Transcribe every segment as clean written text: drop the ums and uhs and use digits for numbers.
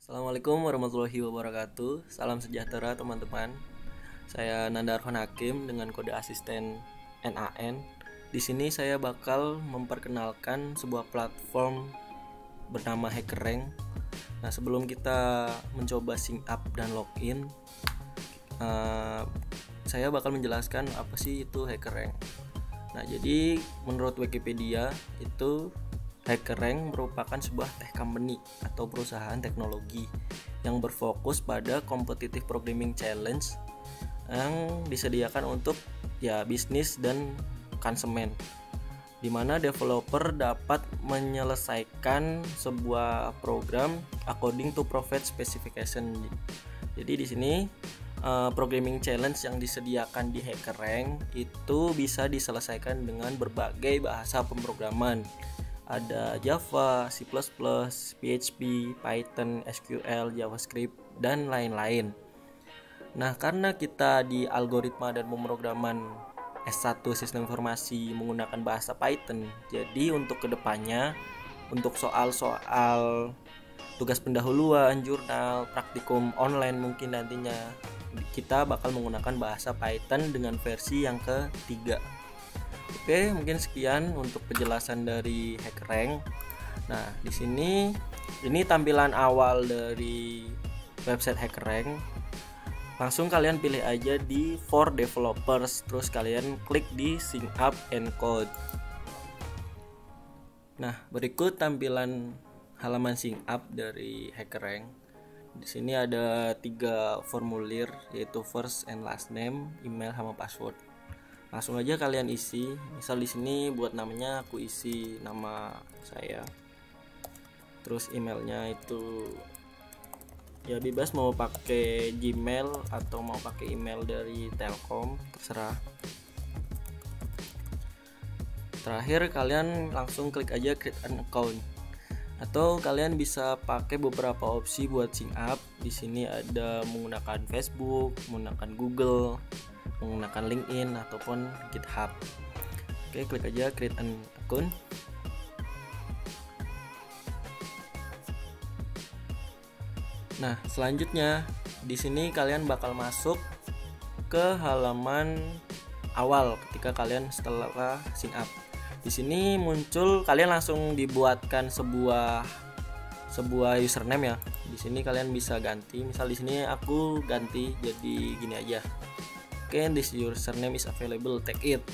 Assalamualaikum warahmatullahi wabarakatuh. Salam sejahtera teman-teman. Saya Nanda Arfan Hakim dengan kode asisten NAN. Di sini saya bakal memperkenalkan sebuah platform bernama HackerRank. Nah, sebelum kita mencoba sign up dan login, saya bakal menjelaskan apa sih itu HackerRank. Nah, jadi menurut Wikipedia itu HackerRank merupakan sebuah tech company atau perusahaan teknologi yang berfokus pada competitive programming challenge yang disediakan untuk bisnis dan konsumen, di mana developer dapat menyelesaikan sebuah program according to profit specification. Jadi di sini programming challenge yang disediakan di HackerRank itu bisa diselesaikan dengan berbagai bahasa pemrograman. Ada Java, C++, PHP, Python, SQL, JavaScript, dan lain-lain. Nah, karena kita di algoritma dan pemrograman S1 Sistem Informasi menggunakan bahasa Python, jadi untuk kedepannya, untuk soal-soal tugas pendahuluan, jurnal, praktikum online mungkin nantinya, kita bakal menggunakan bahasa Python dengan versi yang ketiga. Oke, mungkin sekian untuk penjelasan dari HackerRank. Nah, di sini ini tampilan awal dari website HackerRank. Langsung kalian pilih aja di For Developers, terus kalian klik di Sign Up and Code. Nah, berikut tampilan halaman sign up dari HackerRank. Di sini ada 3 formulir, yaitu first and last name, email, sama password. Langsung aja kalian isi. Misal di sini buat namanya aku isi nama saya. Terus emailnya itu bebas, mau pakai Gmail atau mau pakai email dari Telkom, terserah. Terakhir kalian langsung klik aja create an account. Atau kalian bisa pakai beberapa opsi buat sign up. Di sini ada menggunakan Facebook, menggunakan Google, menggunakan LinkedIn ataupun GitHub. Oke, klik aja create an account. Nah, selanjutnya di sini kalian bakal masuk ke halaman awal ketika kalian setelah sign up. Di sini muncul, kalian langsung dibuatkan sebuah username ya. Di sini kalian bisa ganti. Misal di sini aku ganti jadi gini aja. Okay, this username is available, take it.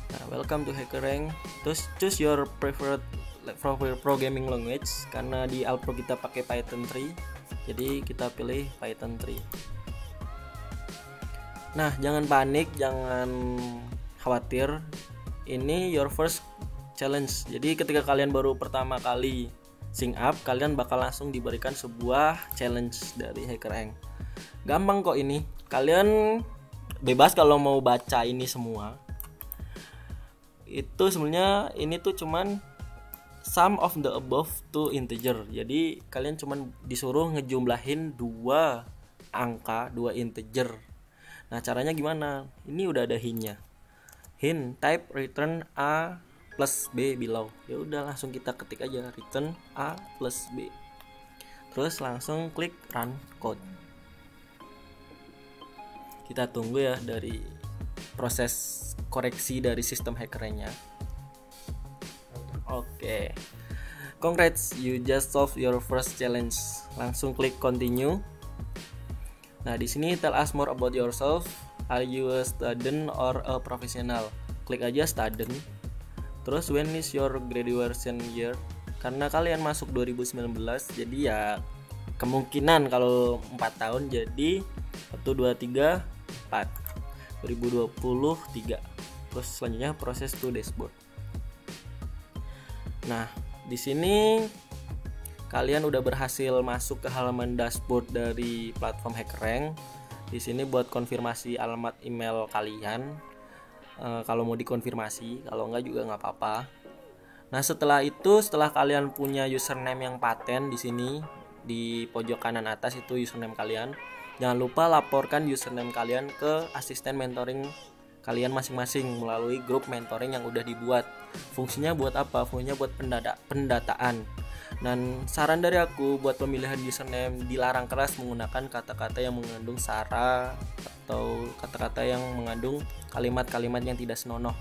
Nah, welcome to HackerRank. Terus choose your preferred programming language. Karena di Alpro kita pakai Python 3, jadi kita pilih Python 3. Nah, jangan panik, jangan khawatir. Ini your first challenge. Jadi ketika kalian baru pertama kali sign up, kalian bakal langsung diberikan sebuah challenge dari HackerRank. Gampang kok ini. Kalian bebas kalau mau baca ini semua. Itu sebenarnya ini tuh cuman sum of the above two integer. Jadi kalian cuman disuruh ngejumlahin 2 angka, 2 integer. Nah, caranya gimana? Ini udah ada hintnya. Hint type return A plus B below. Ya udah, langsung kita ketik aja return A plus B. Terus langsung klik run code. Kita tunggu ya dari proses koreksi dari sistem HackerRank-nya. Oke. Congrats, you just solved your first challenge. Langsung klik continue. Nah, di sini tell us more about yourself. Are you a student or a professional? Klik aja student. Terus when is your graduation year? Karena kalian masuk 2019, jadi ya kemungkinan kalau 4 tahun jadi 1 2 3 4 2023. Terus selanjutnya proses to dashboard. Nah, di sini kalian udah berhasil masuk ke halaman dashboard dari platform HackerRank. Di sini buat konfirmasi alamat email kalian. Kalau mau dikonfirmasi, kalau enggak juga nggak apa-apa. Nah, setelah itu, setelah kalian punya username yang paten, di sini di pojok kanan atas itu username kalian. Jangan lupa laporkan username kalian ke asisten mentoring kalian masing-masing melalui grup mentoring yang udah dibuat. Fungsinya buat apa? Fungsinya buat pendataan. Dan saran dari aku buat pemilihan username, dilarang keras menggunakan kata-kata yang mengandung sara atau kata-kata yang mengandung kalimat-kalimat yang tidak senonoh.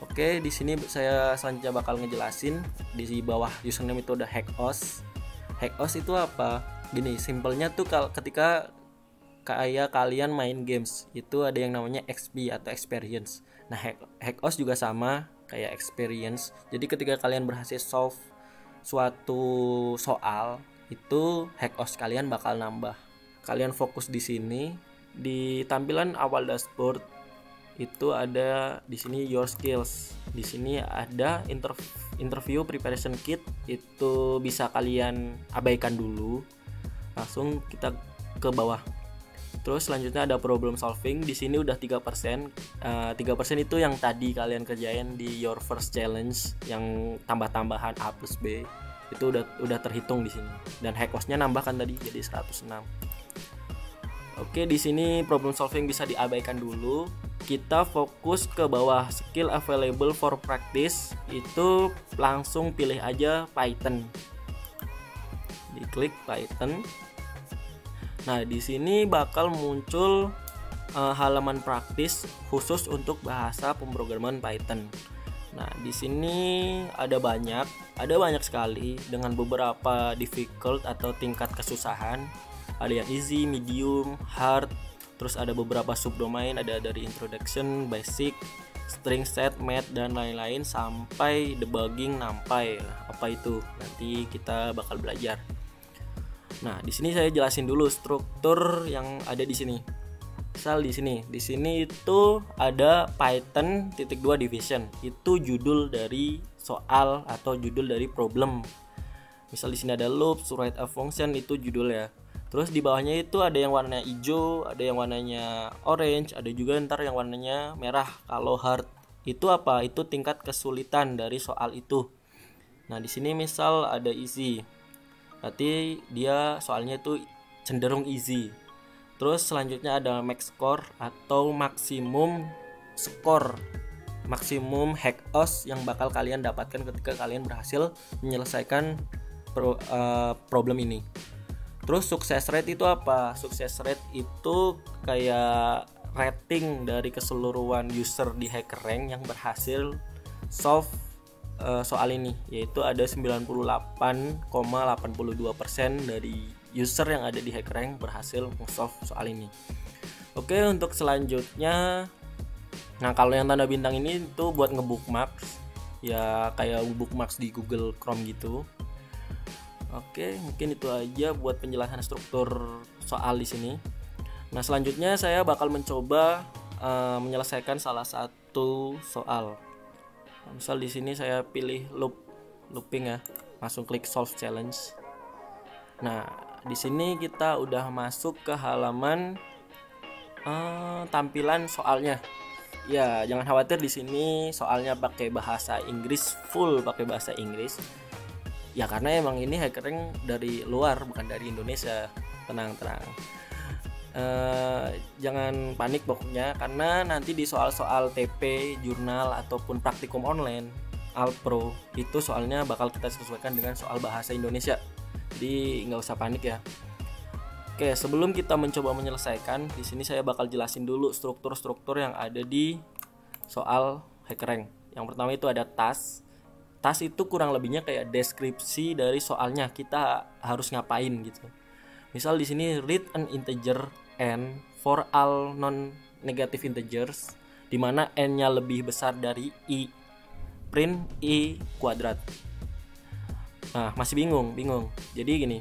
Oke, di sini saya selanjutnya bakal ngejelasin. Di bawah username itu ada hackos. Hackos itu apa? Gini, simpelnya tuh ketika kayak kalian main games, itu ada yang namanya XP atau experience. Nah, hackos juga sama kayak experience. Jadi ketika kalian berhasil solve suatu soal, itu hackos kalian bakal nambah. Kalian fokus di sini. Di tampilan awal dashboard itu ada di sini your skills. Di sini ada interview preparation kit, itu bisa kalian abaikan dulu. Langsung kita ke bawah. Terus selanjutnya ada problem solving. Di sini udah 3%. 3% itu yang tadi kalian kerjain di your first challenge, yang tambah-tambahan A plus B. Itu udah terhitung di sini. Dan hackosnya nambah kan tadi jadi 106. Oke, di sini problem solving bisa diabaikan dulu. Kita fokus ke bawah, skill available for practice. Itu langsung pilih aja Python. Diklik Python. Nah, di sini bakal muncul halaman praktis khusus untuk bahasa pemrograman Python. Nah, di sini ada banyak sekali dengan beberapa difficult atau tingkat kesusahan. Ada yang easy, medium, hard. Terus ada beberapa subdomain, ada dari introduction, basic, string set, math, dan lain-lain sampai debugging NumPy. Apa itu? Nanti kita bakal belajar. Nah, di sini saya jelasin dulu struktur yang ada di sini. Misal di sini itu ada Python .2 division. Itu judul dari soal atau judul dari problem. Misal di sini ada loops, write a function, itu judulnya. Terus di bawahnya itu ada yang warnanya hijau, ada yang warnanya orange, ada juga ntar yang warnanya merah. Kalau hard itu apa? Itu tingkat kesulitan dari soal itu. Nah, di sini misal ada easy. Berarti dia soalnya itu cenderung easy. Terus selanjutnya ada max score atau maksimum skor, maksimum hackos yang bakal kalian dapatkan ketika kalian berhasil menyelesaikan problem ini. Terus success rate itu apa? Success rate itu kayak rating dari keseluruhan user di HackerRank yang berhasil solve soal ini, yaitu ada 98,82% dari user yang ada di HackerRank berhasil nge-solve soal ini. Oke, untuk selanjutnya, nah kalau yang tanda bintang ini tuh buat nge-bookmarks, ya kayak bookmarks di Google Chrome gitu. Oke, mungkin itu aja buat penjelasan struktur soal di sini. Nah, selanjutnya saya bakal mencoba menyelesaikan salah satu soal. Misal di sini saya pilih looping ya, langsung klik solve challenge. Nah, di sini kita udah masuk ke halaman tampilan soalnya. Ya, jangan khawatir, di sini soalnya pakai bahasa Inggris, full pakai bahasa Inggris. Ya karena emang ini HackerRank dari luar, bukan dari Indonesia. Tenang. Jangan panik pokoknya, karena nanti di soal-soal TP, jurnal ataupun praktikum online Alpro itu soalnya bakal kita sesuaikan dengan soal bahasa Indonesia. Jadi nggak usah panik ya. Oke, sebelum kita mencoba menyelesaikan, di sini saya bakal jelasin dulu struktur-struktur yang ada di soal HackerRank. Yang pertama itu ada task. Task itu kurang lebihnya kayak deskripsi dari soalnya, kita harus ngapain gitu. Misal di sini read an integer n for all non-negative integers, di mana n-nya lebih besar dari i, print i kuadrat. Nah, masih bingung. Jadi gini,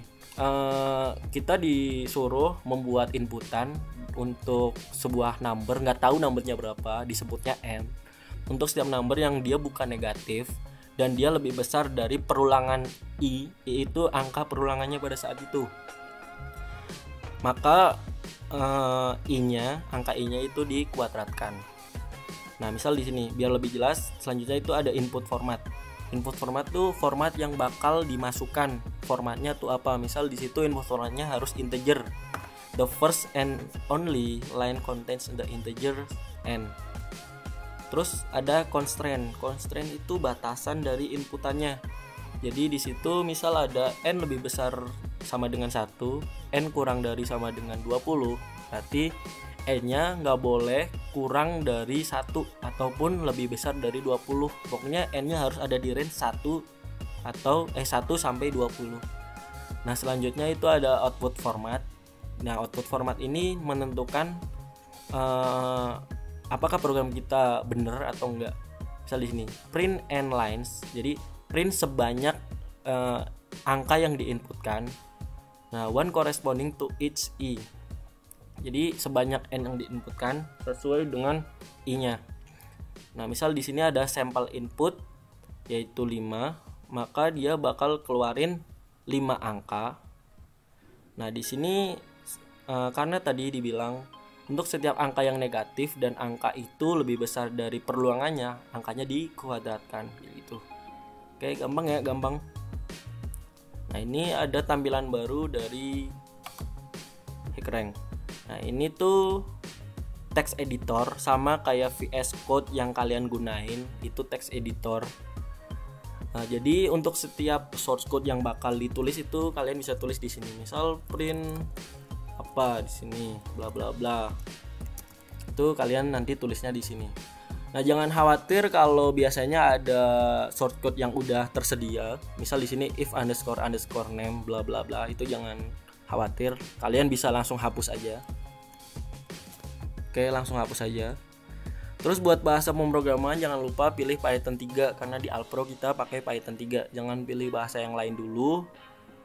kita disuruh membuat inputan untuk sebuah number, nggak tahu numbernya berapa, disebutnya n, untuk setiap number yang dia bukan negatif dan dia lebih besar dari perulangan i, yaitu angka perulangannya pada saat itu. Maka angka i-nya itu dikuadratkan. Nah, misal di sini biar lebih jelas, selanjutnya itu ada input format. Input format tuh format yang bakal dimasukkan. Formatnya tuh apa? Misal di situ input formatnya harus integer. The first and only line contains the integer n. Terus ada constraint. Constraint itu batasan dari inputannya. Jadi di situ misal ada n lebih besar sama dengan 1, n kurang dari sama dengan 20, berarti n-nya nggak boleh kurang dari 1 ataupun lebih besar dari 20. Pokoknya n-nya harus ada di range 1 atau 1 sampai 20. Nah, selanjutnya itu ada output format. Nah, output format ini menentukan apakah program kita benar atau enggak. Misal di sini print n lines, jadi print sebanyak angka yang diinputkan. Nah, one corresponding to each i. Jadi sebanyak n yang diinputkan sesuai dengan i-nya. Nah, misal di sini ada sampel input yaitu 5, maka dia bakal keluarin 5 angka. Nah, di sini karena tadi dibilang untuk setiap angka yang negatif dan angka itu lebih besar dari perluangannya, angkanya dikuadratkan gitu. Oke, gampang ya, gampang. Nah, ini ada tampilan baru dari HackerRank. Nah, ini tuh text editor sama kayak VS Code yang kalian gunain, itu text editor. Nah, jadi untuk setiap source code yang bakal ditulis itu kalian bisa tulis di sini. Misal print apa di sini, bla bla bla. Itu kalian nanti tulisnya di sini. Nah, jangan khawatir kalau biasanya ada source code yang udah tersedia. Misal di sini if underscore name bla bla bla, itu jangan khawatir. Kalian bisa langsung hapus aja. Oke, langsung hapus aja. Terus buat bahasa pemrograman jangan lupa pilih Python 3 karena di Alpro kita pakai Python 3. Jangan pilih bahasa yang lain dulu.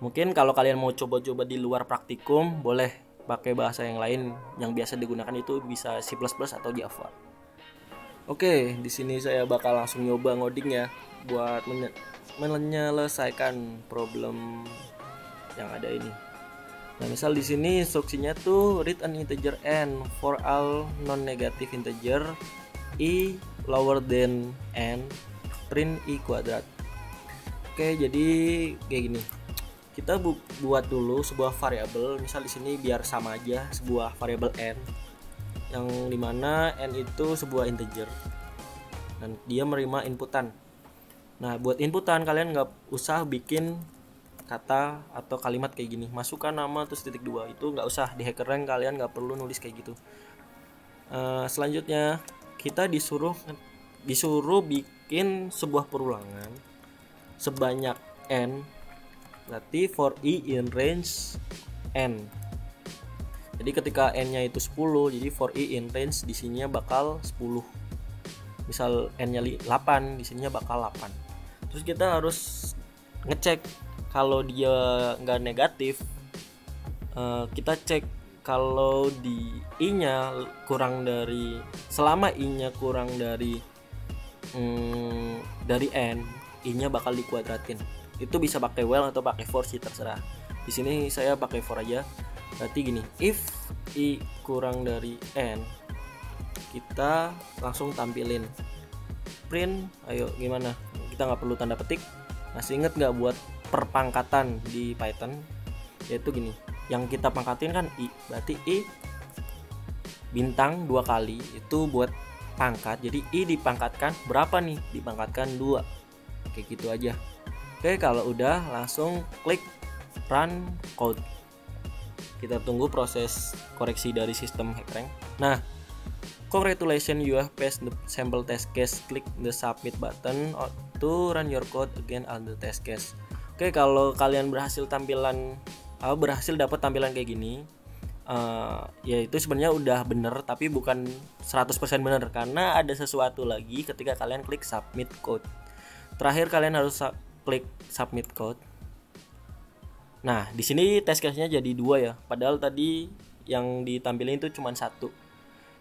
Mungkin kalau kalian mau coba-coba di luar praktikum, boleh pakai bahasa yang lain yang biasa digunakan itu bisa C++ atau Java. Oke, di sini saya bakal langsung nyoba ngoding ya buat menyelesaikan problem yang ada ini. Nah, misal di sini instruksinya tuh read an integer n for all non-negative integer i lower than n, print i kuadrat. Oke, jadi kayak gini. Kita buat dulu sebuah variabel, misal di sini biar sama aja, sebuah variabel n yang dimana n itu sebuah integer dan dia menerima inputan. Nah, buat inputan kalian nggak usah bikin kata atau kalimat kayak gini, masukkan nama terus titik 2, itu nggak usah. Di HackerRank kalian nggak perlu nulis kayak gitu. Selanjutnya kita disuruh bikin sebuah perulangan sebanyak n, berarti for i in range n. Jadi ketika n-nya itu 10, jadi for i in range di sininya bakal 10. Misal n-nya 8, di sininya bakal 8. Terus kita harus ngecek kalau dia nggak negatif. Kita cek kalau di i-nya kurang dari, selama i-nya kurang dari n, i-nya bakal dikuadratin. Itu bisa pakai while atau pakai for sih, terserah. Di sini saya pakai for aja. Berarti gini, if i kurang dari n, kita langsung tampilin print. Ayo gimana? Kita nggak perlu tanda petik. Masih inget nggak buat perpangkatan di Python? Yaitu gini, yang kita pangkatin kan i, berarti i bintang 2 kali itu buat pangkat. Jadi i dipangkatkan berapa nih? Dipangkatkan 2. Kayak gitu aja. Oke, kalau udah langsung klik run code. Kita tunggu proses koreksi dari sistem HackerRank. Nah, congratulations, you have passed the sample test case. Click the submit button to run your code again on the test case. Oke, kalau kalian berhasil dapat tampilan kayak gini, ya itu sebenarnya udah bener, tapi bukan 100% bener karena ada sesuatu lagi ketika kalian klik submit code. Terakhir kalian harus klik submit code. Nah, di sini test case-nya jadi 2 ya, padahal tadi yang ditampilin itu cuma 1.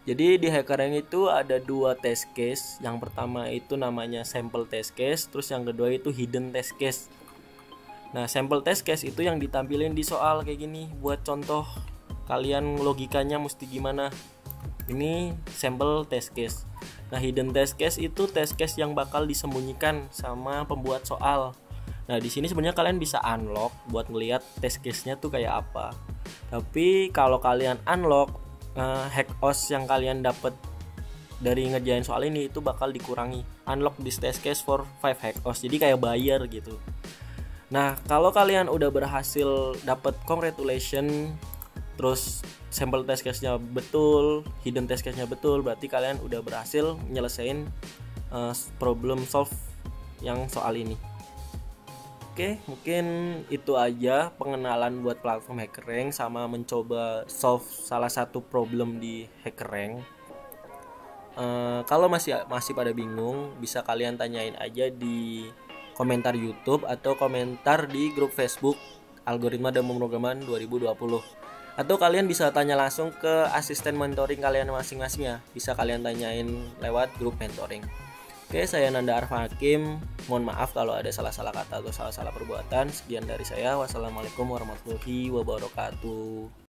Jadi di HackerRank itu ada 2 test case. Yang pertama itu namanya sample test case, terus yang kedua itu hidden test case. Nah, sample test case itu yang ditampilin di soal kayak gini, buat contoh kalian logikanya mesti gimana. Ini sample test case. Nah, hidden test case itu test case yang bakal disembunyikan sama pembuat soal. Nah, di sini sebenarnya kalian bisa unlock buat ngelihat test case-nya tuh kayak apa. Tapi kalau kalian unlock, hack OS yang kalian dapat dari ngerjain soal ini itu bakal dikurangi. Unlock this test case for 5 hack OS. Jadi kayak bayar gitu. Nah, kalau kalian udah berhasil dapat congratulation, terus sampel test case-nya betul, hidden test case-nya betul, berarti kalian udah berhasil nyelesain problem solve yang soal ini. Oke, mungkin itu aja pengenalan buat platform HackerRank sama mencoba solve salah satu problem di HackerRank. Kalau masih pada bingung, bisa kalian tanyain aja di komentar YouTube atau komentar di grup Facebook Algoritma dan Pemrograman 2020. Atau kalian bisa tanya langsung ke asisten mentoring kalian masing-masing ya. Bisa kalian tanyain lewat grup mentoring. Oke, saya Nanda Arfa Hakim. Mohon maaf kalau ada salah-salah kata atau salah-salah perbuatan. Sekian dari saya. Wassalamualaikum warahmatullahi wabarakatuh.